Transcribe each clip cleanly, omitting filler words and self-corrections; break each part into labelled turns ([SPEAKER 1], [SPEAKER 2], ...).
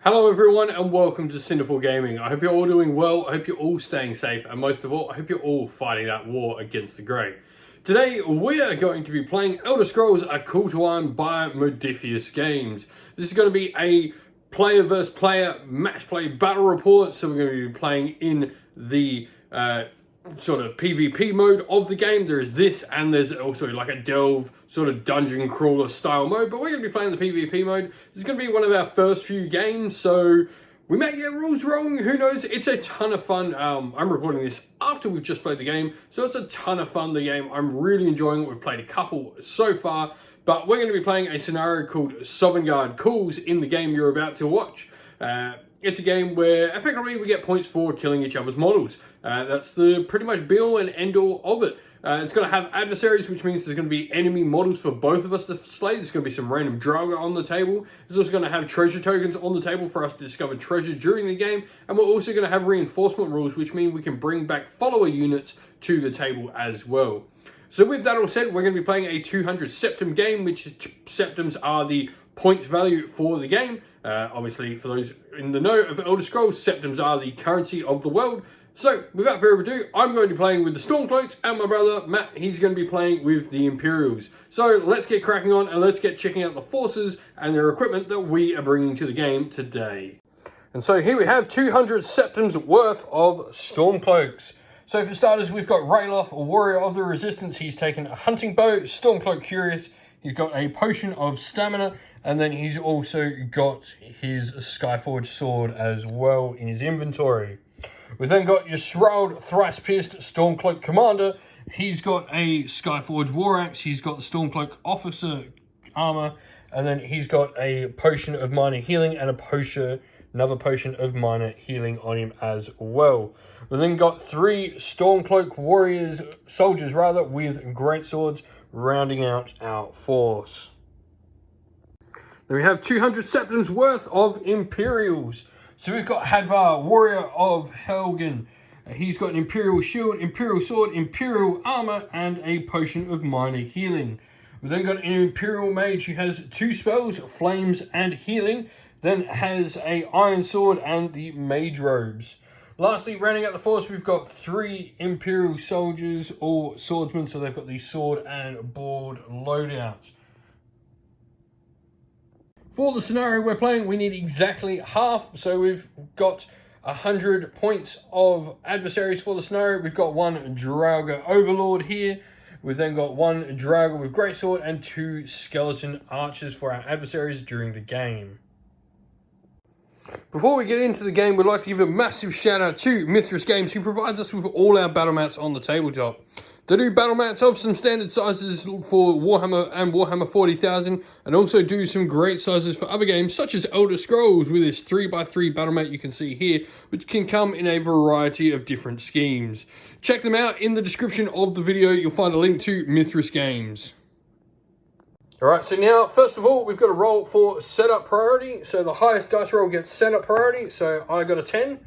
[SPEAKER 1] Hello everyone and welcome to Cinderful Gaming. I hope you're all doing well, I hope you're all staying safe, and most of all, I hope you're all fighting that war against the Grey. Today, we are going to be playing Elder Scrolls A Call to Arms by Modiphius Games. This is going to be a player versus player match play battle report, so we're going to be playing in the sort of PvP mode of the game. There is this, and there's also like a delve sort of dungeon crawler style mode, but we're going to be playing the PvP mode. This is going to be one of our first few games, so we may get rules wrong, who knows. It's a ton of fun. I'm recording this after we've just played the game, so it's a ton of fun, the game. I'm really enjoying it. We've played a couple so far, but we're going to be playing a scenario called Sovngarde Calls in the game you're about to watch. It's a game where effectively we get points for killing each other's models. That's the pretty much be all and end all of it. It's going to have adversaries, which means there's going to be enemy models for both of us to slay. There's going to be some random Draugr on the table. It's also going to have treasure tokens on the table for us to discover treasure during the game. And we're also going to have reinforcement rules, which mean we can bring back follower units to the table as well. So with that all said, we're going to be playing a 200 Septim game, which Septims are the points value for the game. Obviously, for those in the know of Elder Scrolls, Septims are the currency of the world. So, without further ado, I'm going to be playing with the Stormcloaks, and my brother, Matt, he's going to be playing with the Imperials. So, let's get cracking on, and let's get checking out the forces and their equipment that we are bringing to the game today. And so, here we have 200 Septims worth of Stormcloaks. So, for starters, we've got Rayloff, a warrior of the resistance. He's taken a hunting bow, Stormcloak Curious. He's got a potion of stamina, and then he's also got his Skyforged sword as well in his inventory. We've then got your Shroud Thrice-Pierced Stormcloak Commander. He's got a Skyforged War Axe. He's got the Stormcloak Officer armor, and then he's got a potion of minor healing and another potion of minor healing on him as well. We've then got 3 Stormcloak soldiers with great swords, rounding out our force. Then we have 200 Septims worth of Imperials. So we've got Hadvar, warrior of Helgen. He's got an Imperial shield, Imperial sword, Imperial armor, and a potion of minor healing. We've then got an Imperial mage who has 2 spells, flames and healing. Then has a iron sword and the mage robes. Lastly, rounding out the force, we've got 3 Imperial soldiers, all swordsmen, so they've got the sword and board loadouts. For the scenario we're playing, we need exactly half, so we've got 100 points of adversaries for the scenario. We've got 1 Draugr Overlord here. We've then got 1 Draugr with Greatsword and 2 Skeleton Archers for our adversaries during the game. Before we get into the game, we'd like to give a massive shout out to Mithrus Games, who provides us with all our battle mats on the tabletop. They do battle mats of some standard sizes for Warhammer and Warhammer 40,000, and also do some great sizes for other games, such as Elder Scrolls, with this 3x3 battle mat you can see here, which can come in a variety of different schemes. Check them out in the description of the video. You'll find a link to Mithrus Games. Alright, so now, first of all, we've got to roll for setup priority. So the highest dice roll gets setup priority. So I got a 10.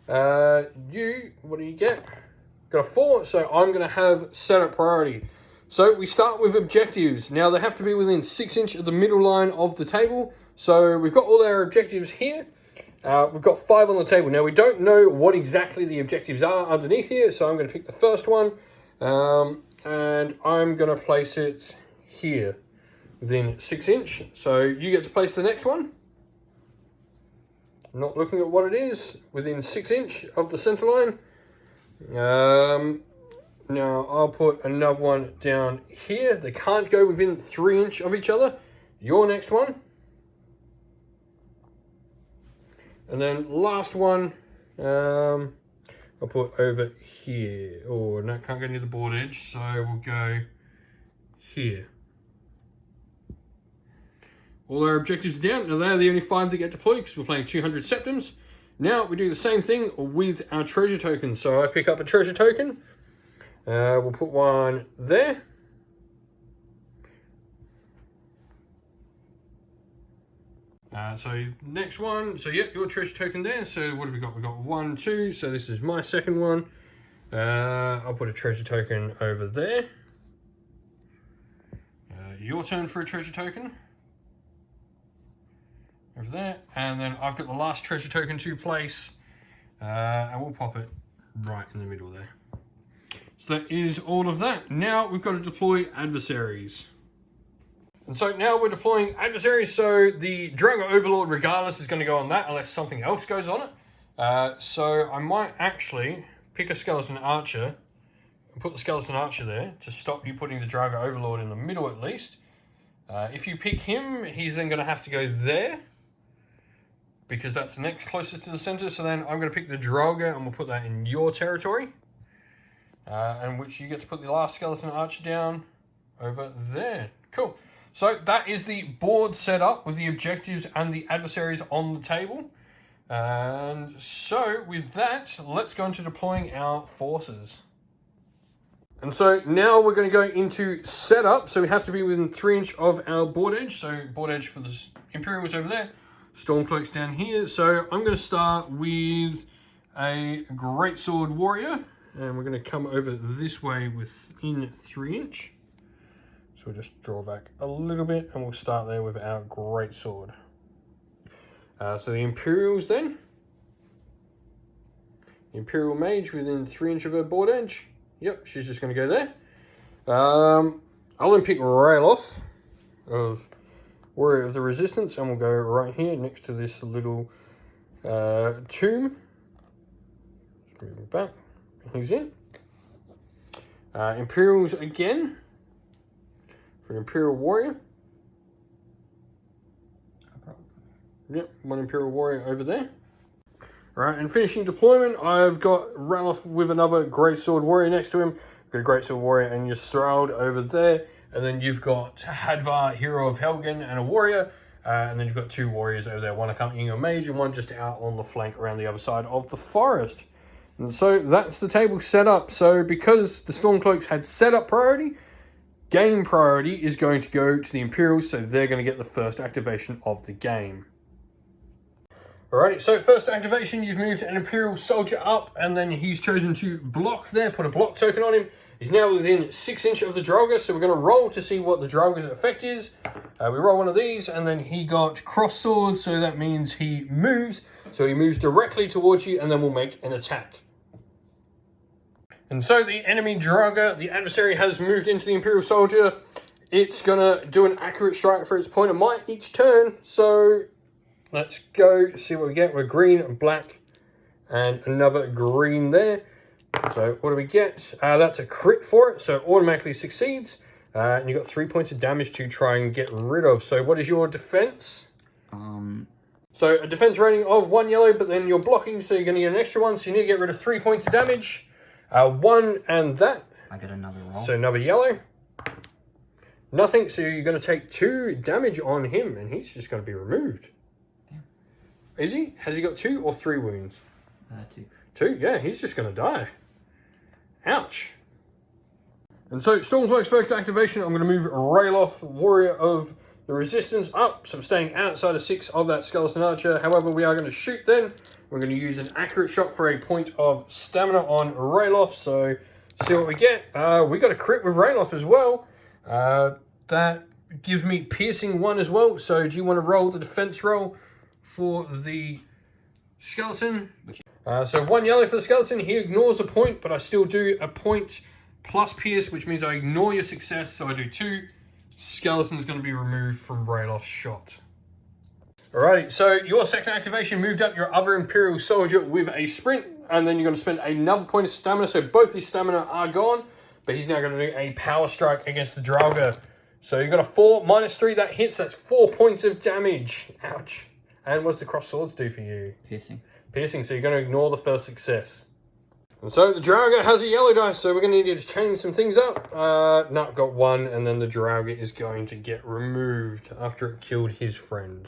[SPEAKER 1] What do you get? Got a 4, so I'm going to have setup priority. So we start with objectives. Now they have to be within 6 inches of the middle line of the table. So we've got all our objectives here. We've got 5 on the table. Now we don't know what exactly the objectives are underneath here, so I'm going to pick the first one. And I'm going to place it here within 6 inch. So you get to place the next one. I'm not looking at what it is, within 6 inch of the center line. Now I'll put another one down here. They can't go within 3 inch of each other. Your next one. And then last one, I'll put over here. Oh, no, can't go near the board edge, so we'll go here. All our objectives are down. Now they're the only 5 that get deployed because we're playing 200 Septims. Now we do the same thing with our treasure tokens. So I pick up a treasure token. We'll put one there. So next one. So yeah, your treasure token there. So what have we got? We've got 1, 2. So this is my second one. I'll put a treasure token over there. Your turn for a treasure token. over there. And then I've got the last treasure token to place. And we'll pop it right in the middle there. So that is all of that. Now we've got to deploy adversaries. And so now we're deploying adversaries. So the Drago Overlord, regardless, is going to go on that unless something else goes on it. So I might actually pick a Skeleton Archer and put the Skeleton Archer there to stop you putting the Drago Overlord in the middle at least. If you pick him, he's then going to have to go there, because that's the next closest to the center. So then I'm going to pick the Draugr and we'll put that in your territory. And which you get to put the last Skeleton Archer down over there. Cool. So that is the board set up with the objectives and the adversaries on the table. And so with that, let's go into deploying our forces. And so now we're going to go into setup. So we have to be within 3 inch of our board edge. So board edge for the Imperials over there. Stormcloaks down here. So I'm going to start with a Greatsword Warrior, and we're going to come over this way within 3 inch. So we'll just draw back a little bit and we'll start there with our Greatsword. So the Imperials then. Imperial Mage within 3 inch of her board edge. Yep, she's just going to go there. I'll then pick Ralof of Warrior of the Resistance, and we'll go right here next to this little tomb. Just move him back. He's in. Imperials again for an Imperial Warrior. Yep, one Imperial Warrior over there. Right, and finishing deployment, I've got Ralof with another Greatsword Warrior next to him. I've got a Greatsword Warrior and Ystrald over there. And then you've got Hadvar, Hero of Helgen, and a Warrior. And then you've got 2 Warriors over there, one accompanying a Mage and one just out on the flank around the other side of the forest. And so that's the table set up. So because the Stormcloaks had setup priority, game priority is going to go to the Imperials. So they're going to get the first activation of the game. Alrighty, so first activation, you've moved an Imperial Soldier up, and then he's chosen to block there, put a block token on him. He's now within 6 inch of the Draugr, so we're going to roll to see what the Draugr's effect is. We roll one of these, and then he got Cross Sword, so that means he moves. So he moves directly towards you, and then we'll make an attack. And so the enemy Draugr, the adversary, has moved into the Imperial Soldier. It's going to do an accurate strike for its point of might each turn, so let's go see what we get. We're green, black, and another green there. So what do we get? That's a crit for it, so it automatically succeeds. And you got 3 points of damage to try and get rid of. So what is your defense? So a defense rating of 1 yellow, but then you're blocking, so you're going to get an extra 1. So you need to get rid of 3 points of damage. 1 and that. I get another roll. So another yellow. Nothing, so you're going to take 2 damage on him, and he's just going to be removed. Yeah. Is he? Has he got 2 or 3 wounds?
[SPEAKER 2] 2.
[SPEAKER 1] 2? Yeah, he's just going to die. Ouch. And so, Stormcloaks first activation, I'm going to move Ralof, Warrior of the Resistance, up. So I'm staying outside of 6 of that Skeleton Archer. However, we are going to shoot then. We're going to use an accurate shot for a point of stamina on Ralof. So, see what we get. We got a crit with Ralof as well. That gives me piercing 1 as well. So, do you want to roll the defense roll for the skeleton? So 1 yellow for the skeleton. He ignores a point, but I still do a point plus pierce, which means I ignore your success. So I do 2. Skeleton's going to be removed from Ralof's shot. Alrighty, so your second activation moved up your other Imperial Soldier with a sprint, and then you're going to spend another point of stamina. So both his stamina are gone, but he's now going to do a power strike against the Draugr. So you've got a 4 minus 3 that hits. That's 4 points of damage. Ouch. And what's the cross swords do for you?
[SPEAKER 2] Piercing.
[SPEAKER 1] Piercing, so you're going to ignore the first success. And so the Draugr has a yellow dice, so we're going to need to change some things up. No, got 1, and then the Draugr is going to get removed after it killed his friend.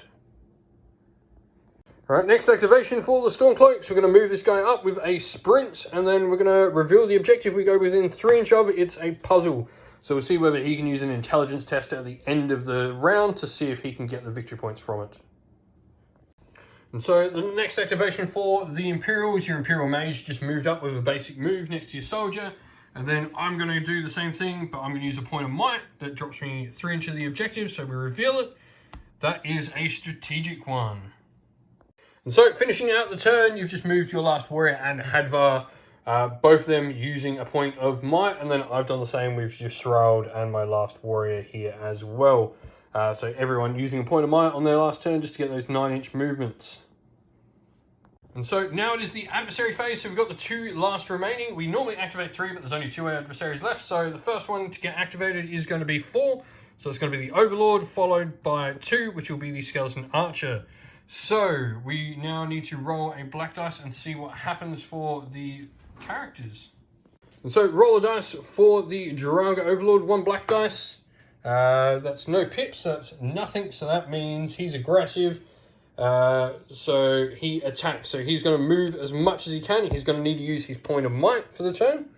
[SPEAKER 1] Alright, next activation for the Stormcloaks. We're going to move this guy up with a sprint, and then we're going to reveal the objective. We go within 3 inch of it. It's a puzzle. So we'll see whether he can use an intelligence test at the end of the round to see if he can get the victory points from it. And so the next activation for the Imperials, your Imperial Mage just moved up with a basic move next to your soldier. And then I'm going to do the same thing, but I'm going to use a point of might that drops me 3 inches of the objective. So we reveal it. That is a strategic one. And so, finishing out the turn, you've just moved your last warrior and Hadvar, both of them using a point of might, and then I've done the same with Yisrael and my last warrior here as well. So everyone using a point of might on their last turn just to get those 9-inch movements. And so now it is the adversary phase, so we've got the 2 last remaining. We normally activate 3, but there's only 2 adversaries left, so the first one to get activated is going to be 4. So it's going to be the Overlord, followed by 2, which will be the Skeleton Archer. So we now need to roll a black dice and see what happens for the characters. And so roll a dice for the Draga Overlord, 1 black dice. That's no pips, that's nothing, so that means he's aggressive. So he attacks, so he's going to move as much as he can. He's going to need to use his point of might for the turn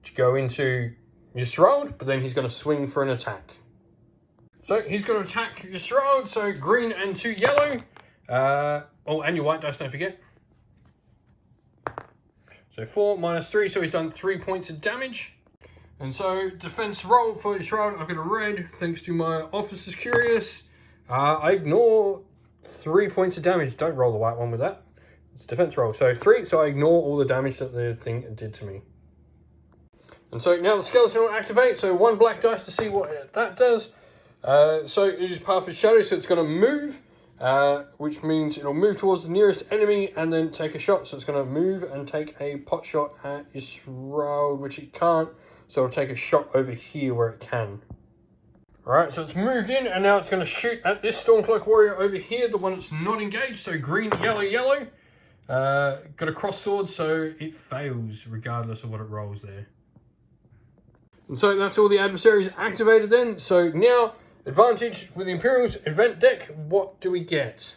[SPEAKER 1] to go into Yisrael, but then he's going to swing for an attack. So he's going to attack Yisrael, so green and 2 yellow. Oh, and your white dice, don't forget. So 4 minus 3, so he's done 3 points of damage. And so defense roll for Yisrael, I've got a red, thanks to my Officer's Curious. I ignore 3 points of damage. Don't roll the white one with that. It's defense roll. So 3, so I ignore all the damage that the thing did to me. And so now the skeleton will activate. So 1 black dice to see what that does. So it is Path of Shadow, so it's going to move, which means it'll move towards the nearest enemy and then take a shot. So it's going to move and take a pot shot at Yisrael, which it can't. So it'll take a shot over here where it can. Alright, so it's moved in, and now it's going to shoot at this Stormcloak warrior over here, the one that's not engaged. So green, yellow, yellow. Got a cross sword, so it fails regardless of what it rolls there. And so that's all the adversaries activated then. So now, advantage for the Imperials event deck. What do we get?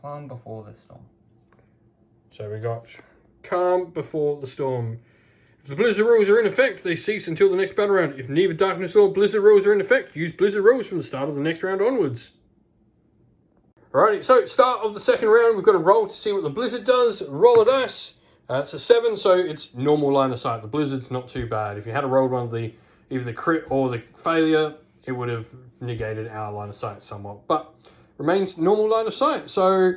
[SPEAKER 2] Calm before the storm.
[SPEAKER 1] So we got Calm before the storm. If the Blizzard rules are in effect, they cease until the next battle round. If neither Darkness or Blizzard rules are in effect, use Blizzard rules from the start of the next round onwards. Alrighty, so start of the second round, we've got to roll to see what the Blizzard does. Roll a dice. It's a 7, so it's normal line of sight. The Blizzard's not too bad. If you had to roll one of the either the crit or the failure, it would have negated our line of sight somewhat. But remains normal line of sight. So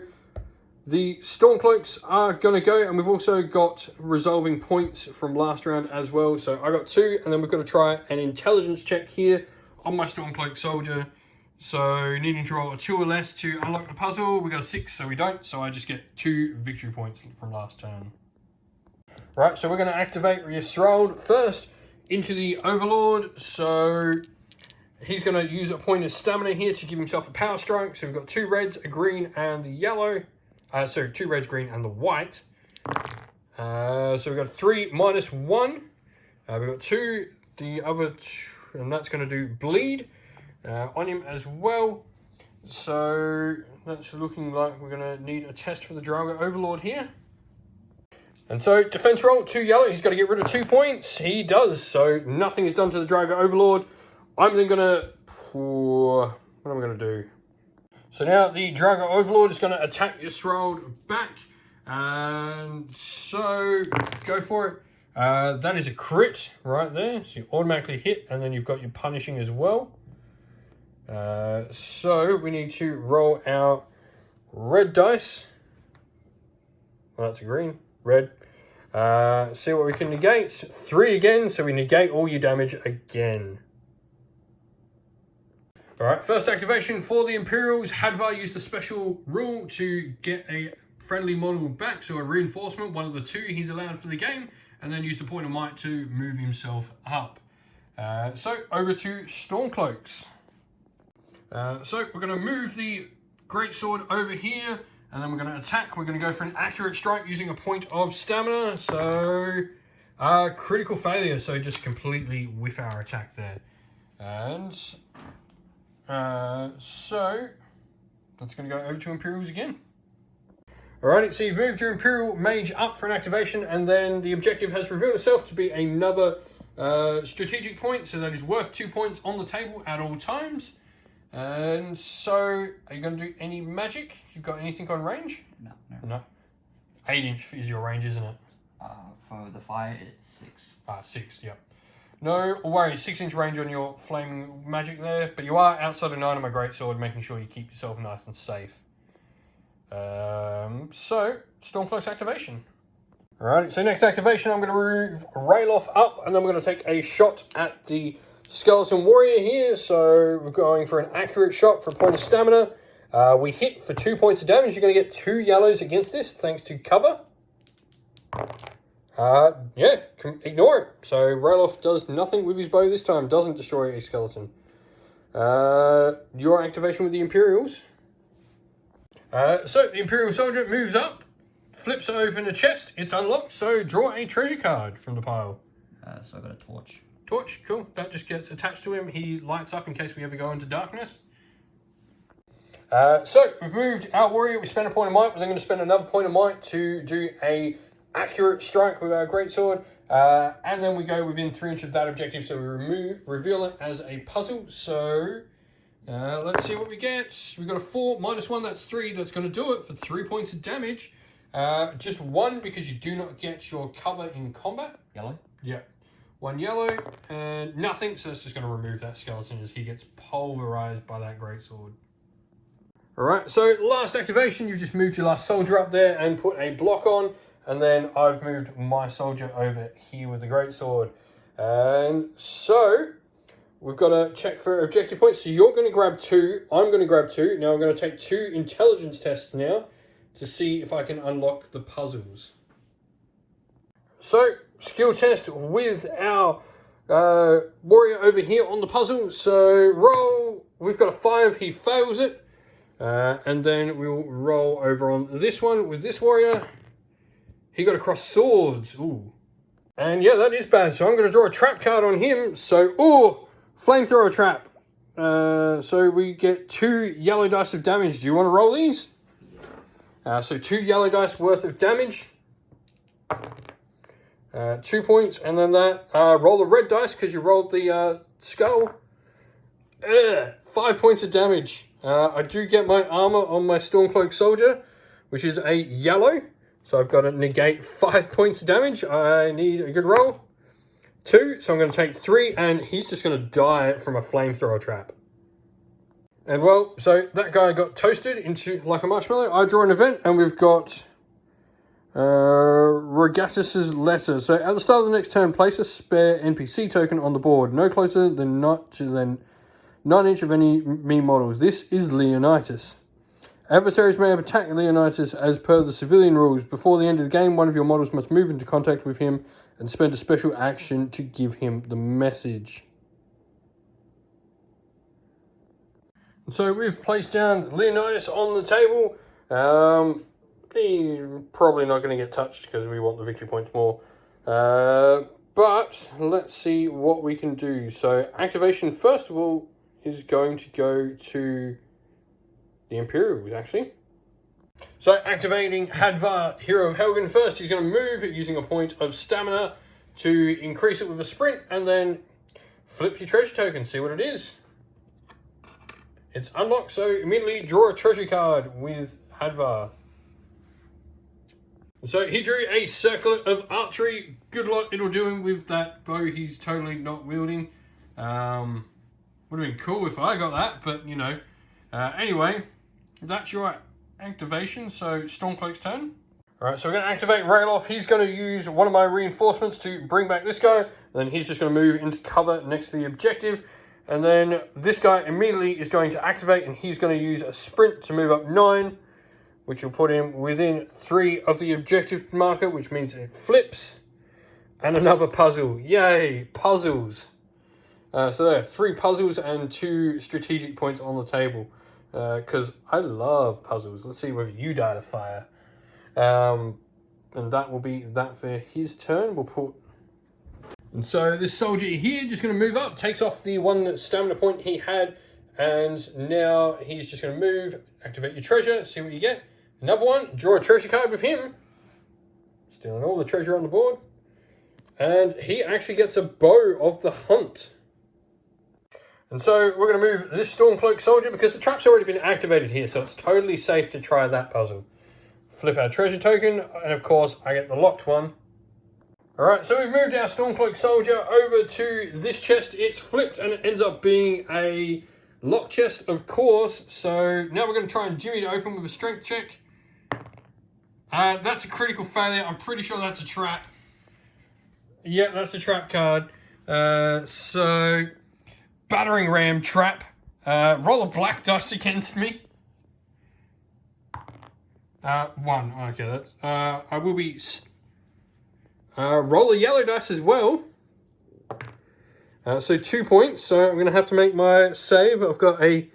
[SPEAKER 1] the Stormcloaks are going to go, and we've also got resolving points from last round as well. So I got 2, and then we've got to try an intelligence check here on my Stormcloak soldier. So needing to roll a 2 or less to unlock the puzzle. We got a 6, so we don't. So I just get 2 victory points from last turn. Right, so we're going to activate Yisrael first into the Overlord. So he's going to use a point of stamina here to give himself a power strike. So we've got 2 reds, a green, and the yellow. So 2 reds, green, and the white. So we've got 3 minus 1. We've got 2, the other 2, and that's going to do bleed on him as well. So that's looking like we're going to need a test for the Draga Overlord here. And so defense roll, 2 yellow. He's got to get rid of 2 points. He does. So nothing is done to the Draga Overlord. I'm then going to... What am I going to do? So now the Draga Overlord is going to attack Yisrael back. And so go for it. That is a crit right there. So you automatically hit, and then you've got your punishing as well. So we need to roll our red dice. Well, that's a green. Red. See what we can negate. 3 again, so we negate all your damage again. Alright, first activation for the Imperials. Hadvar used a special rule to get a friendly model back, so a reinforcement, one of the 2 he's allowed for the game, and then used a point of might to move himself up. So over to Stormcloaks. So we're going to move the Greatsword over here, and then we're going to attack. We're going to go for an accurate strike using a point of stamina. So critical failure, so just completely whiff our attack there. And so that's going to go over to Imperials again. Alrighty, so you've moved your Imperial Mage up for an activation, and then the objective has revealed itself to be another strategic point, so that is worth 2 points on the table at all times. And so, are you going to do any magic? You've got anything on range? No. 8 inch is your range, isn't it?
[SPEAKER 2] For the fire, it's 6.
[SPEAKER 1] 6, yep. No worries, 6-inch range on your flaming magic there, but you are outside of 9 on my greatsword, making sure you keep yourself nice and safe. So, Stormcloaks activation. Alright, so next activation, I'm going to move Rayloff up, and then we're going to take a shot at the Skeleton Warrior here. So, we're going for an accurate shot for a point of stamina. We hit for 2 points of damage. You're going to get 2 yellows against this, thanks to cover. Yeah, ignore it. So Rayloff does nothing with his bow this time, doesn't destroy a skeleton. Your activation with the Imperials. So the Imperial Soldier moves up, flips open a chest, it's unlocked, so draw a treasure card from the pile.
[SPEAKER 2] So I got a torch.
[SPEAKER 1] Torch, cool. That just gets attached to him. He lights up in case we ever go into darkness. So we've moved our warrior, we spent a point of might, we're then going to spend another point of might to do a accurate strike with our greatsword, and then we go within 3 inches of that objective, so we reveal it as a puzzle. So let's see what we get. We've got a 4 minus 1, that's 3. That's going to do it for 3 points of damage. Just 1 because you do not get your cover in combat.
[SPEAKER 2] Yellow?
[SPEAKER 1] Yeah. 1 yellow and nothing, so it's just going to remove that skeleton as he gets pulverized by that greatsword. Alright, so last activation, you've just moved your last soldier up there and put a block on. And then I've moved my soldier over here with the greatsword. And so we've got to check for objective points. So you're going to grab 2. I'm going to grab 2. Now I'm going to take 2 intelligence tests now to see if I can unlock the puzzles. So skill test with our warrior over here on the puzzle. So roll. We've got a 5. He fails it. And then we'll roll over on this one with this warrior. He got across swords. Ooh. And yeah, that is bad. So I'm going to draw a trap card on him. So, ooh, flamethrower trap. So we get 2 yellow dice of damage. Do you want to roll these? So 2 yellow dice worth of damage. 2 points. And then that, roll the red dice because you rolled the skull. 5 points of damage. I do get my armor on my Stormcloak Soldier, which is a yellow. So I've got to negate 5 points of damage. I need a good roll. 2, so I'm going to take 3, and he's just going to die from a flamethrower trap. And well, so that guy got toasted into like a marshmallow. I draw an event, and we've got Regatus's letter. So at the start of the next turn, place a spare NPC token on the board, no closer than 9 inch of any me models. This is Leonidas. Adversaries may attack Leonidas as per the civilian rules. Before the end of the game, one of your models must move into contact with him and spend a special action to give him the message. So we've placed down Leonidas on the table. He's probably not going to get touched because we want the victory points more. But let's see what we can do. So activation, first of all, is going to go to the Imperials, actually. So activating Hadvar, Hero of Helgen first. He's going to move using a point of stamina to increase it with a sprint, and then flip your treasure token, see what it is. It's unlocked, so immediately draw a treasure card with Hadvar. So he drew a circlet of archery. Good luck it'll do him with that bow he's totally not wielding. Would have been cool if I got that, but you know. Anyway, that's your activation, so Stormcloak's turn. Alright, so we're going to activate Rayloff. He's going to use one of my reinforcements to bring back this guy. Then he's just going to move into cover next to the objective. And then this guy immediately is going to activate, and he's going to use a sprint to move up 9, which will put him within 3 of the objective marker, which means it flips. And another puzzle. Yay, puzzles. So there are 3 puzzles and 2 strategic points on the table. Because I love puzzles. Let's see whether you die to fire. And that will be that for his turn. We'll put... And so this soldier here just going to move up. Takes off the 1 stamina point he had. And now he's just going to move. Activate your treasure. See what you get. Another one. Draw a treasure card with him. Stealing all the treasure on the board. And he actually gets a bow of the hunt. And so we're going to move this Stormcloak Soldier because the trap's already been activated here, so it's totally safe to try that puzzle. Flip our treasure token, and of course I get the locked one. Alright, so we've moved our Stormcloak Soldier over to this chest. It's flipped and it ends up being a lock chest, of course. So now we're going to try and jimmy it open with a strength check. That's a critical failure. I'm pretty sure that's a trap. Yeah, that's a trap card. So, battering ram trap. Roll a black dice against me. 1. Okay, that's... I will be... roll a yellow dice as well. So 2 points. So I'm going to have to make my save. I've got a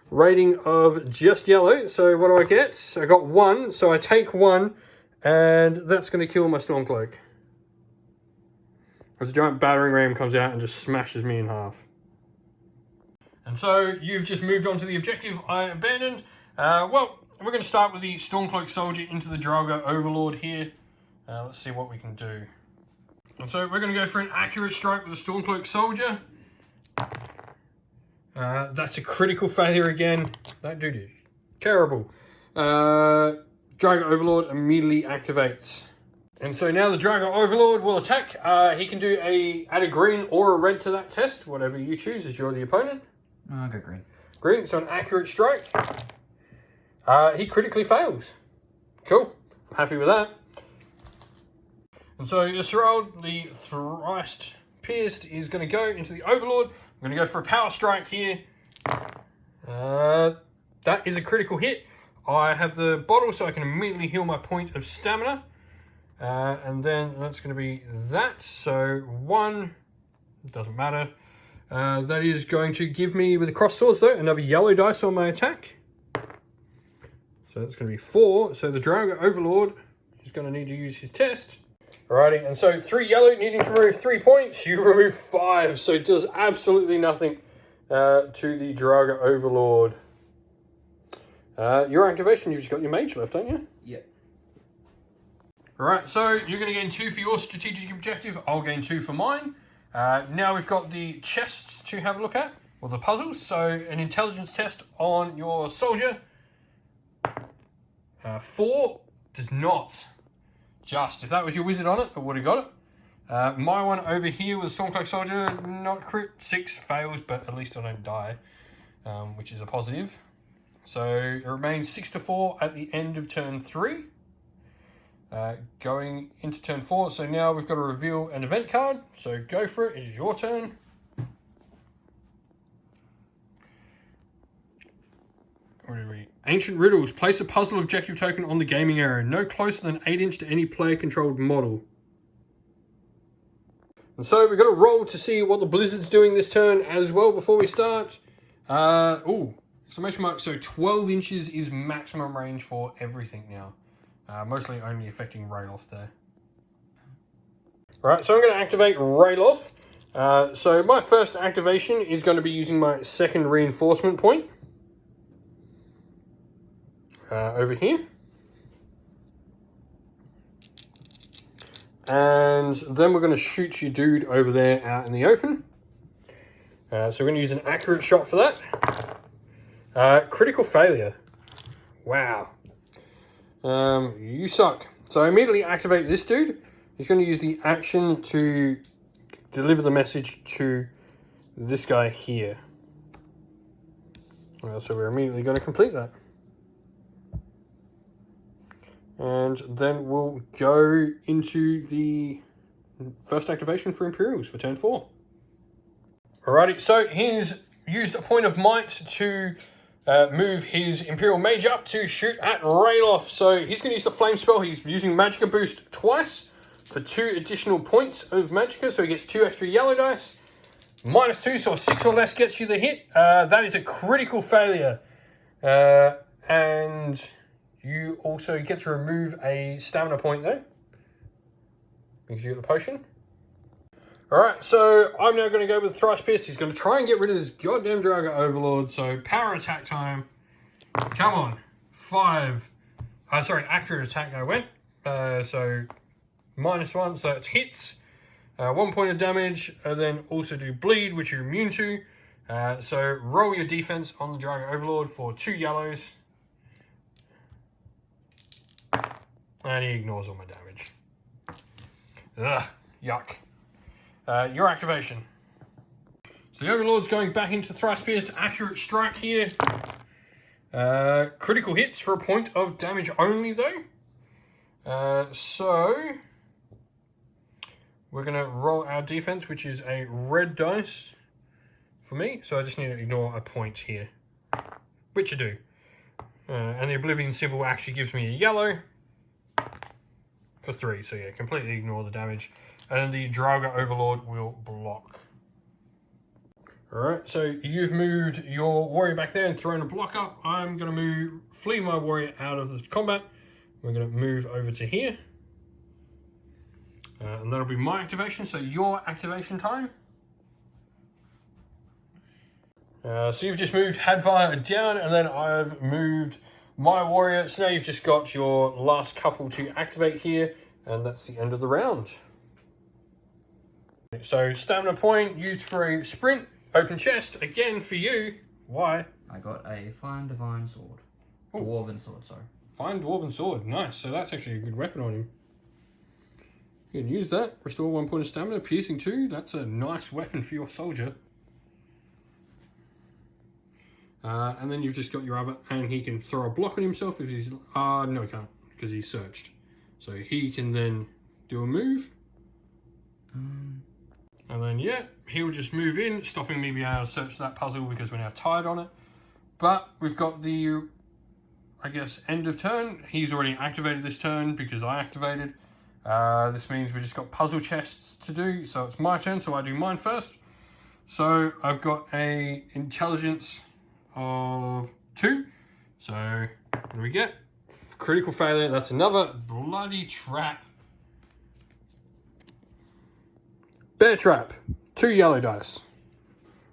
[SPEAKER 1] rating of just yellow. So what do I get? I got 1. So I take 1. And that's going to kill my Stormcloak. As a giant battering ram comes out and just smashes me in half. And so you've just moved on to the objective I abandoned. Well, we're going to start with the Stormcloak Soldier into the Draugr Overlord here. Let's see what we can do. And so we're going to go for an accurate strike with the Stormcloak Soldier. That's a critical failure again. That dude is terrible. Draugr Overlord immediately activates. And so now the Draugr Overlord will attack. He can do add a green or a red to that test. Whatever you choose as you're the opponent.
[SPEAKER 2] I'll go green.
[SPEAKER 1] Green, so an accurate strike. He critically fails. Cool. I'm happy with that. And so Yisrael, the thrice pierced, is going to go into the Overlord. I'm going to go for a power strike here. That is a critical hit. I have the bottle so I can immediately heal my point of stamina. And then that's going to be that. So 1, it doesn't matter. That is going to give me, with the cross swords though, another yellow dice on my attack. So that's going to be 4. So the Draugr Overlord is going to need to use his test. Alrighty, and so 3 yellow, needing to remove 3 points. You remove 5, so it does absolutely nothing to the Draugr Overlord. Your activation, you've just got your mage left, don't you?
[SPEAKER 2] Yep.
[SPEAKER 1] Alright, so you're going to gain 2 for your strategic objective. I'll gain 2 for mine. Now we've got the chests to have a look at, or the puzzles. So an intelligence test on your soldier. 4 does not. Just, if that was your wizard on it, I would have got it. My one over here with Stormcloak Soldier, not crit. 6 fails, but at least I don't die, which is a positive. So it remains 6-4 at the end of turn 3. Going into turn 4, so now we've got to reveal an event card. So go for it, it is your turn. What are we? Ancient Riddles. Place a puzzle objective token on the gaming area, no closer than 8 inch to any player-controlled model. And so we've got to roll to see what the Blizzard's doing this turn as well before we start. Exclamation mark. So 12 inches is maximum range for everything now. Mostly only affecting Rayloff there. Alright, so I'm going to activate Rayloff. So my first activation is going to be using my second reinforcement point. Over here. And then we're going to shoot your dude over there out in the open. So we're going to use an accurate shot for that. Critical failure. Wow. You suck. So I immediately activate this dude. He's going to use the action to deliver the message to this guy here. So we're immediately going to complete that. And then we'll go into the first activation for Imperials for turn 4. Alrighty, so he's used a point of might to move his Imperial Mage up to shoot at Rayloff. So he's going to use the Flame Spell. He's using Magicka Boost twice for 2 additional points of Magicka. So he gets 2 extra yellow dice. -2, so a 6 or less gets you the hit. That is a critical failure. And you also get to remove a stamina point though, because you get the potion. Alright, so I'm now going to go with Thrice Pierced. He's going to try and get rid of this goddamn Draugr Overlord. So power attack time. Come on. 5. Accurate attack I went. So -1, so that's hits. 1 point of damage, and then also do bleed, which you're immune to. So roll your defense on the Draugr Overlord for 2 yellows. And he ignores all my damage. Ugh, yuck. Your activation. So the Overlord's going back into Thrice Pierced Accurate Strike here. Critical hits for a point of damage only though. So we're going to roll our defense, which is a red dice for me. So I just need to ignore a point here, which I do. And the Oblivion symbol actually gives me a yellow for 3. So yeah, completely ignore the damage. And the Draugr Overlord will block. Alright, so you've moved your warrior back there and thrown a block up. I'm going to flee my warrior out of the combat. We're going to move over to here. And that'll be my activation, so your activation time. So you've just moved Hadvar down, and then I've moved my warrior. So now you've just got your last couple to activate here, and that's the end of the round. So stamina point, used for a sprint. Open chest, again for you. Why?
[SPEAKER 2] I got a fine divine sword.
[SPEAKER 1] Ooh.
[SPEAKER 2] Dwarven sword, sorry.
[SPEAKER 1] Fine dwarven sword, nice. So that's actually a good weapon on him. You can use that. Restore 1 point of stamina, piercing 2. That's a nice weapon for your soldier. And then you've just got your other, and he can throw a block on himself if he's, no he can't, because he's searched. So he can then do a move. And then, yeah, he'll just move in, stopping me being able to search that puzzle because we're now tied on it. But we've got the, I guess, end of turn. He's already activated this turn because I activated. This means we just got puzzle chests to do. So it's my turn, so I do mine first. So I've got a intelligence of 2. So what do we get? Critical failure. That's another bloody trap. Bear trap. 2 yellow dice.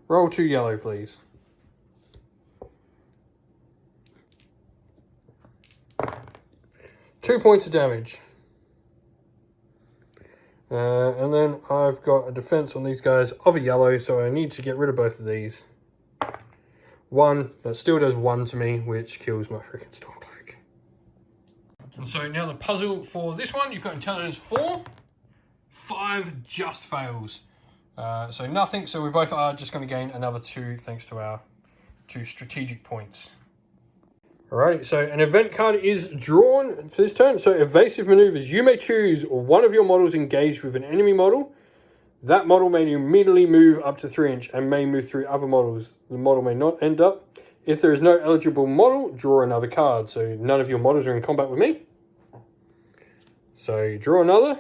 [SPEAKER 1] Roll 2 yellow, please. Two points of damage. And then I've got a defense on these guys of a yellow, so I need to get rid of both of these. 1, that still does 1 to me, which kills my freaking Stormcloak. And so now the puzzle for this one, you've got intelligence 4. 5 just fails. So nothing, so we both are just going to gain another 2 thanks to our 2 strategic points. Alrighty, so an event card is drawn for this turn. So evasive maneuvers. You may choose one of your models engaged with an enemy model. That model may immediately move up to 3 inch and may move through other models. The model may not end up. If there is no eligible model, draw another card. So none of your models are in combat with me. So you draw another.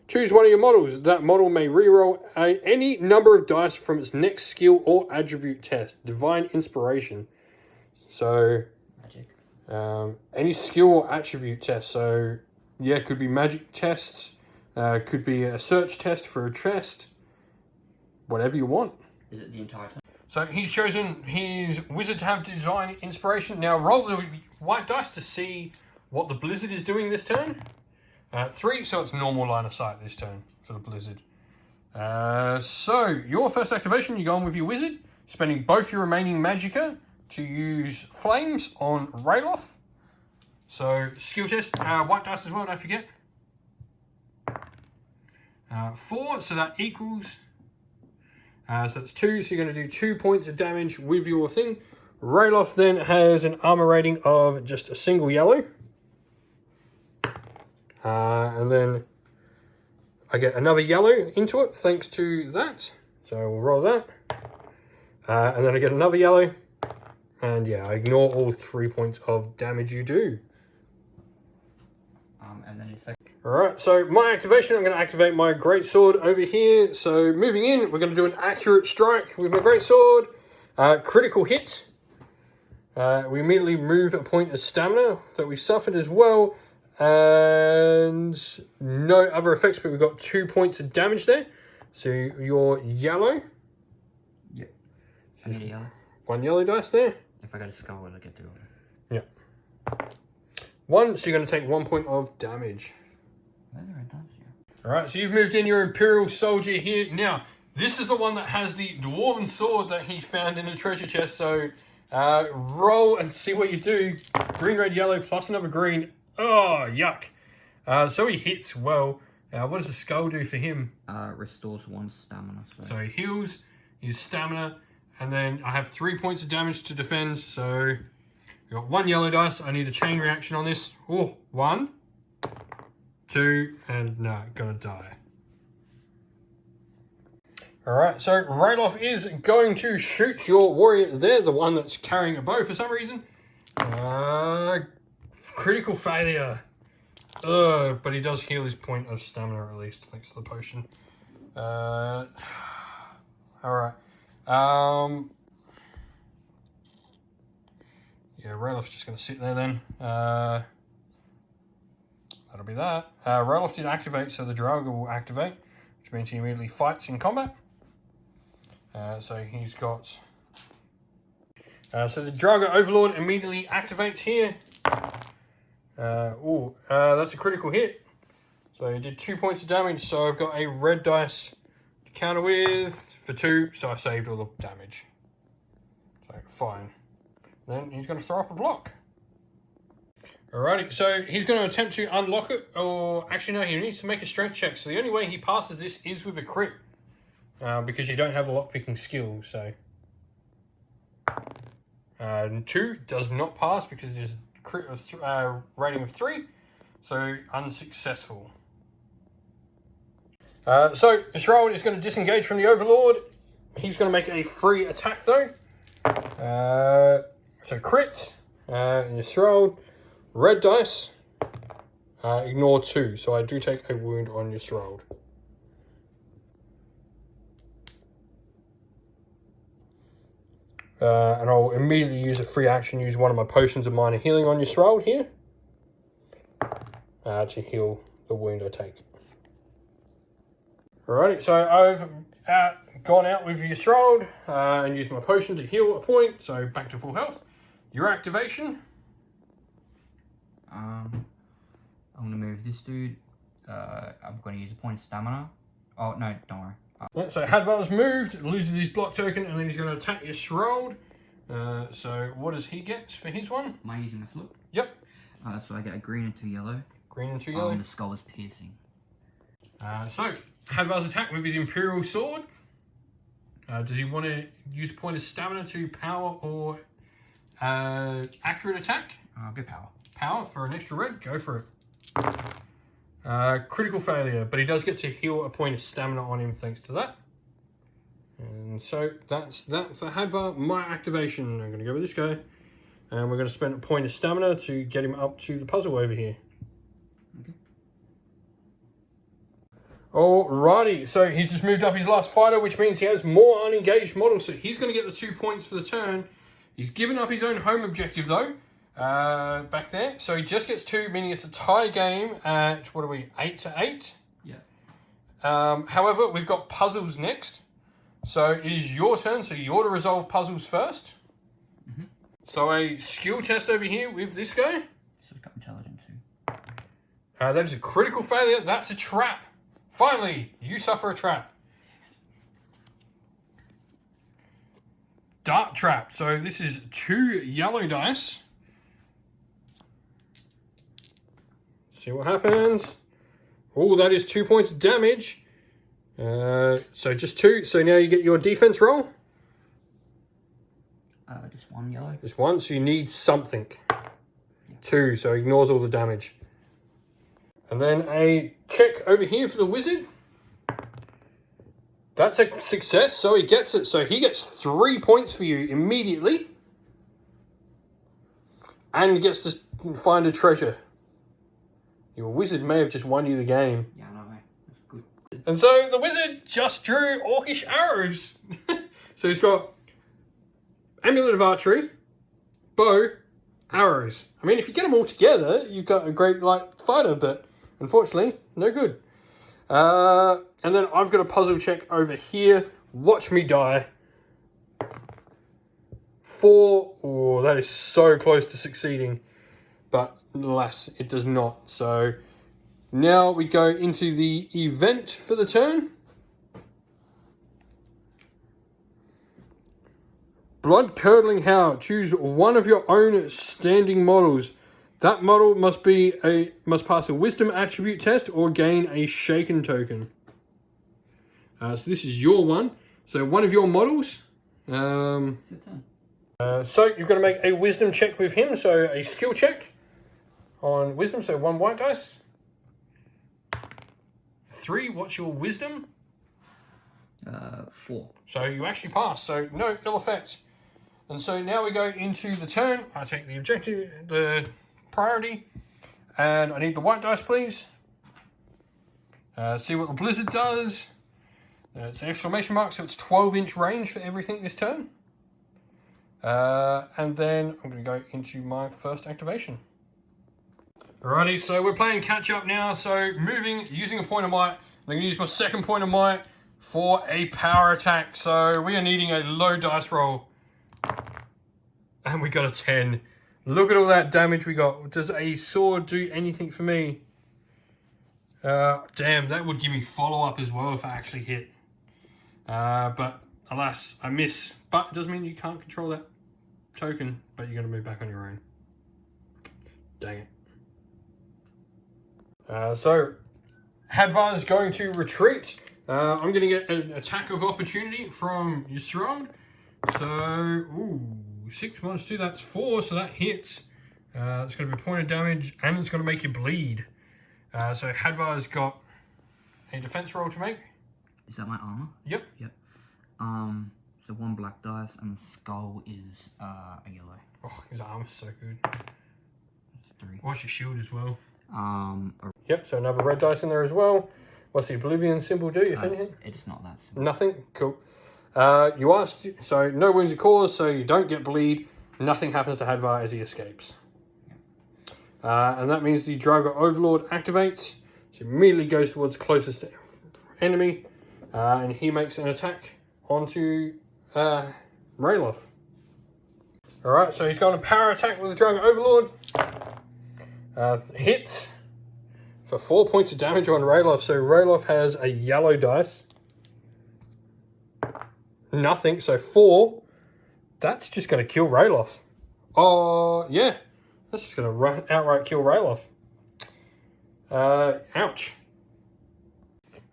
[SPEAKER 1] Choose one of your models. That model may reroll any number of dice from its next skill or attribute test. Divine Inspiration. So,
[SPEAKER 2] Magic.
[SPEAKER 1] Any skill or attribute test. So, yeah, it could be magic tests. Could be a search test for a chest. Whatever you want.
[SPEAKER 2] Is it the entire turn?
[SPEAKER 1] So, he's chosen his wizard to have Divine Inspiration. Now, roll the white dice to see what the blizzard is doing this turn. 3, so it's normal line of sight this turn for the blizzard. So, your first activation, you go on with your wizard, spending both your remaining magicka to use flames on Ralof. So, skill test, white dice as well, don't forget. 4, so that equals, so that's 2, so you're going to do 2 points of damage with your thing. Ralof then has an armor rating of just a single yellow. And then I get another yellow into it thanks to that. So we'll roll that. And then I get another yellow. And yeah, I ignore all 3 points of damage you do.
[SPEAKER 2] And then it's like...
[SPEAKER 1] Alright, so my activation, I'm going to activate my greatsword over here. So moving in, we're going to do an accurate strike with my greatsword. Critical hit. We immediately move a point of stamina that we suffered as well. And no other effects, but we've got 2 points of damage there. So you're yellow.
[SPEAKER 2] Yep. I need a yellow.
[SPEAKER 1] 1 yellow dice there.
[SPEAKER 2] If I got a skull, will I get through it?
[SPEAKER 1] Yeah. 1, so you're going to take 1 point of damage.
[SPEAKER 2] Whether it does, yeah.
[SPEAKER 1] Alright, so you've moved in your Imperial Soldier here. Now, this is the one that has the dwarven sword that he found in the treasure chest. So roll and see what you do. Green, red, yellow, plus another green. Oh, yuck. So he hits well. What does the skull do for him?
[SPEAKER 2] Restores 1 stamina.
[SPEAKER 1] So he heals his stamina, and then I have 3 points of damage to defend. So we've got 1 yellow dice. I need a chain reaction on this. Oh, 1, 2, and no, gonna die. Alright, so Ralof is going to shoot your warrior there, the one that's carrying a bow for some reason. Critical failure. But he does heal his point of stamina at least, thanks to the potion. Alright. Yeah, Ralof's just going to sit there then. That'll be that. Ralof did activate, so the Draugr will activate, which means he immediately fights in combat. So he's got... so the Draugr Overlord immediately activates here. That's a critical hit. So he did 2 points of damage, so I've got a red dice to counter with for 2, so I saved all the damage. So fine. Then he's going to throw up a block. Alrighty, so he's going to attempt to unlock it, or actually no, he needs to make a strength check. So the only way he passes this is with a crit. Because you don't have a lockpicking skill, so... 2 does not pass because it is crit of rating of 3, so unsuccessful. So Israel is going to disengage from the Overlord. He's going to make a free attack though. So crit, Israel, red dice, ignore 2, so I do take a wound on Israel. And I'll immediately use a free action, use one of my potions of minor healing on Yisrael here. To heal the wound I take. Alrighty, so I've gone out with Yisrael and used my potion to heal a point, so back to full health. Your activation?
[SPEAKER 2] I'm going to move this dude. I'm going to use a point of stamina. Oh, no, don't worry.
[SPEAKER 1] So Hadvar's moved, loses his block token, and then he's going to attack Yisrael. So what does he get for his one?
[SPEAKER 2] Am I using a flip?
[SPEAKER 1] Yep.
[SPEAKER 2] So I get a green and 2 yellow.
[SPEAKER 1] Green and 2 yellow.
[SPEAKER 2] The skull is piercing.
[SPEAKER 1] So Hadvar's attack with his Imperial sword. Does he want to use a point of stamina to power or accurate attack?
[SPEAKER 2] I'll go power.
[SPEAKER 1] Power for an extra red. Go for it. Critical failure, but he does get to heal a point of stamina on him thanks to that. And so that's that for Hadvar. My activation, I'm going to go with this guy. And we're going to spend a point of stamina to get him up to the puzzle over here.
[SPEAKER 2] Okay.
[SPEAKER 1] Alrighty, so he's just moved up his last fighter, which means he has more unengaged models. So he's going to get the 2 points for the turn. He's given up his own home objective though. Back there, so he just gets 2, meaning it's a tie game at, what are we, 8-8?
[SPEAKER 2] Yeah.
[SPEAKER 1] However, we've got puzzles next, so it is your turn, so you ought to resolve puzzles first.
[SPEAKER 2] Mm-hmm.
[SPEAKER 1] So a skill test over here with this guy.
[SPEAKER 2] So we've got intelligence too.
[SPEAKER 1] That is a critical failure, that's a trap. Finally, you suffer a trap. Dart trap, so this is 2 yellow dice. See what happens. Oh, that is 2 points of damage. So just 2. So now you get your defense roll.
[SPEAKER 2] Just 1 yellow.
[SPEAKER 1] Just 1. So you need something. Yeah. 2. So ignores all the damage. And then a check over here for the wizard. That's a success. So he gets it. So he gets 3 points for you immediately. And gets to find a treasure. Your wizard may have just won you the game.
[SPEAKER 2] Yeah, I know, mate. That's good.
[SPEAKER 1] And so the wizard just drew orcish arrows. So he's got Amulet of Archery, bow, arrows. I mean, if you get them all together, you've got a great light fighter, but unfortunately, no good. And then I've got a puzzle check over here. Watch me die. 4. Oh, that is so close to succeeding. But alas, it does not. So now we go into the event for the turn. Blood-curdling howl. Choose one of your own standing models. That model must pass a wisdom attribute test or gain a shaken token. So this is your one. So one of your models. So you've got to make a wisdom check with him. So a skill check on wisdom. So 1 white dice. 3. What's your wisdom?
[SPEAKER 2] 4.
[SPEAKER 1] So you actually pass. So no ill effect. And so now we go into the turn. I take the objective, the priority, and I need the white dice, please. See what the blizzard does. It's an exclamation mark, so it's 12-inch range for everything this turn. And then I'm going to go into my first activation. Alrighty, so we're playing catch up now. So moving, using a point of might. I'm going to use my second point of might for a power attack. So we are needing a low dice roll. And we got a 10. Look at all that damage we got. Does a sword do anything for me? Damn, that would give me follow-up as well if I actually hit. But alas, I miss. But it doesn't mean you can't control that token, but you're going to move back on your own. Dang it. So, Hadvar is going to retreat. I'm going to get an attack of opportunity from Yisrael. So, ooh, 6 minus 2, that's 4, so that hits. It's going to be a point of damage, and it's going to make you bleed. So Hadvar's got a defense roll to make.
[SPEAKER 2] Is that my armor?
[SPEAKER 1] Yep.
[SPEAKER 2] Yep. So 1 black dice, and the skull is a yellow.
[SPEAKER 1] Oh, his armor's so good.
[SPEAKER 2] That's 3.
[SPEAKER 1] What's your shield as well?
[SPEAKER 2] A
[SPEAKER 1] Yep, so another red dice in there as well. What's the Oblivion symbol do, if anything?
[SPEAKER 2] It's not that simple.
[SPEAKER 1] Nothing? Cool. You asked, so no wounds are caused, so you don't get bleed. Nothing happens to Hadvar as he escapes. And that means the Draugr Overlord activates. So immediately goes towards the closest enemy. And he makes an attack onto Ralof. Alright, so he's got a power attack with the Draugr Overlord. Hits for 4 points of damage on Ralof. So Ralof has a yellow dice. Nothing, so 4. That's just going to kill Ralof. Oh, yeah. That's just going to outright kill Ralof. Ouch.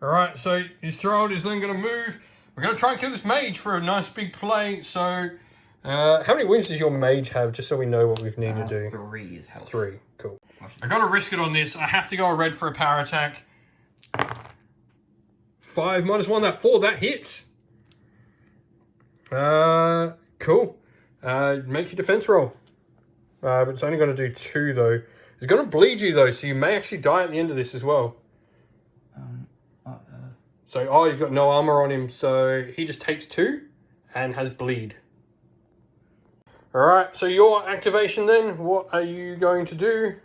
[SPEAKER 1] Alright, so Yisrael is then going to move. We're going to try and kill this mage for a nice big play. So, how many wounds does your mage have, just so we know what we need to do?
[SPEAKER 2] 3 is health.
[SPEAKER 1] 3, cool. I got to risk it on this. I have to go red for a power attack. 5 minus 1, that 4, that hits. Cool. Make your defense roll. But it's only going to do 2 though. It's going to bleed you though, so you may actually die at the end of this as well. So, you've got no armor on him, so he just takes 2 and has bleed. Alright, so your activation then, what are you going to do?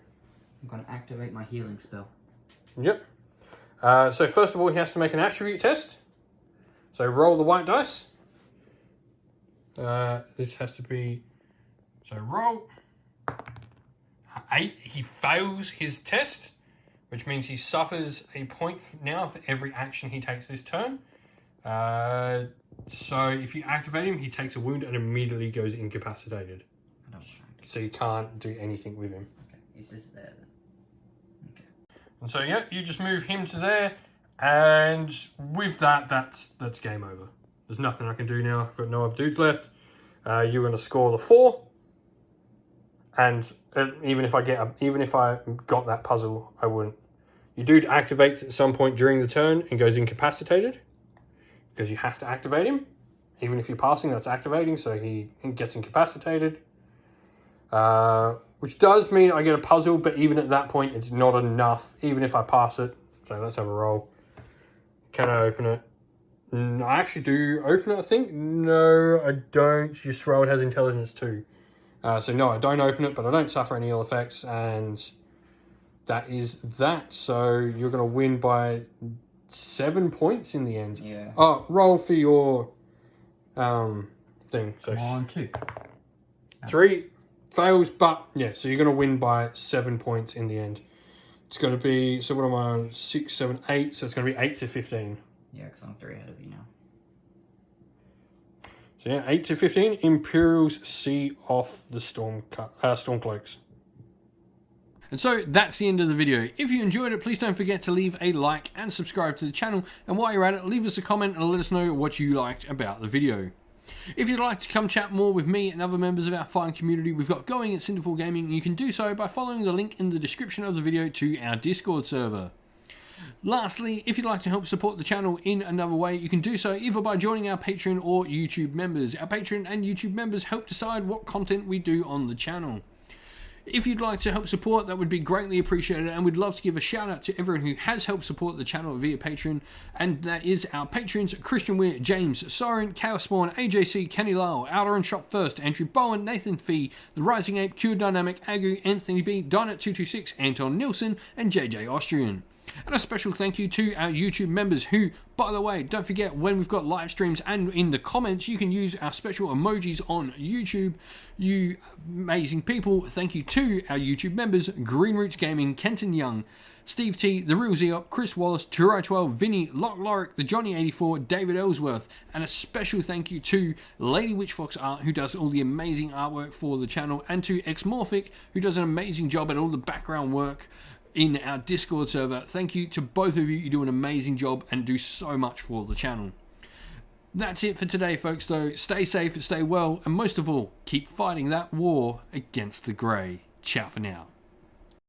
[SPEAKER 2] I'm going to activate my healing spell.
[SPEAKER 1] Yep. So first of all, he has to make an attribute test. So roll the white dice. This has to be, so roll 8. He fails his test, which means he suffers a point now for every action he takes this turn. So if you activate him, he takes a wound and immediately goes incapacitated.
[SPEAKER 2] I don't
[SPEAKER 1] So you can't do anything with him.
[SPEAKER 2] Okay, he's just there then. Okay.
[SPEAKER 1] And so yeah, you just move him to there, and with that, that's game over. There's nothing I can do now. I've got no other dudes left. You're going to score the 4, and even if I got that puzzle, I wouldn't. Your dude activates at some point during the turn and goes incapacitated because you have to activate him. Even if you're passing, that's activating, so he gets incapacitated. Which does mean I get a puzzle, but even at that point, it's not enough. Even if I pass it, so let's have a roll. Can I open it? I actually do open it, I think. No, I don't. Yisrael has intelligence too. So no, I don't open it, but I don't suffer any ill effects, and that is that. So you're going to win by 7 points in the end.
[SPEAKER 2] Yeah.
[SPEAKER 1] Oh, roll for your thing. So
[SPEAKER 2] Come on, 2.
[SPEAKER 1] 3 fails, but yeah, so you're going to win by 7 points in the end. It's going to be, so what am I on? 6, 7, 8, so it's going to be 8 to 15.
[SPEAKER 2] Yeah, because I'm 3 ahead of you now.
[SPEAKER 1] So yeah, 8 to 15. Imperials see off the Stormcloaks. And so that's the end of the video. If you enjoyed it, please don't forget to leave a like and subscribe to the channel. And while you're at it, leave us a comment and let us know what you liked about the video. If you'd like to come chat more with me and other members of our fine community we've got going at Cinderful Gaming, you can do so by following the link in the description of the video to our Discord server. Lastly, if you'd like to help support the channel in another way, you can do so either by joining our Patreon or YouTube members. Our Patreon and YouTube members help decide what content we do on the channel. If you'd like to help support, that would be greatly appreciated, and we'd love to give a shout out to everyone who has helped support the channel via Patreon, and that is our patrons: Christian Weir, James, Soren, Chaos Spawn, AJC, Kenny Lyle, Outer and Shop First, Andrew Bowen, Nathan Fee, The Rising Ape, Q Dynamic, Agu, Anthony B, Donut226, Anton Nilsson, and JJ Austrian. And a special thank you to our YouTube members who, by the way, don't forget when we've got live streams and in the comments you can use our special emojis on YouTube. You amazing people. Thank you to our YouTube members: Green Roots Gaming, Kenton Young, Steve T, The Real Zeop, Chris Wallace, Turai12, Vinny, Lock Lorick, The Johnny84, David Ellsworth, and a special thank you to Lady Witchfox Art, who does all the amazing artwork for the channel, and to Xmorphic, who does an amazing job at all the background work in our Discord server. Thank you to both of you. You do an amazing job and do so much for the channel. That's it for today, folks, though. Stay safe and stay well, and most of all, keep fighting that war against the Grey. Ciao for now.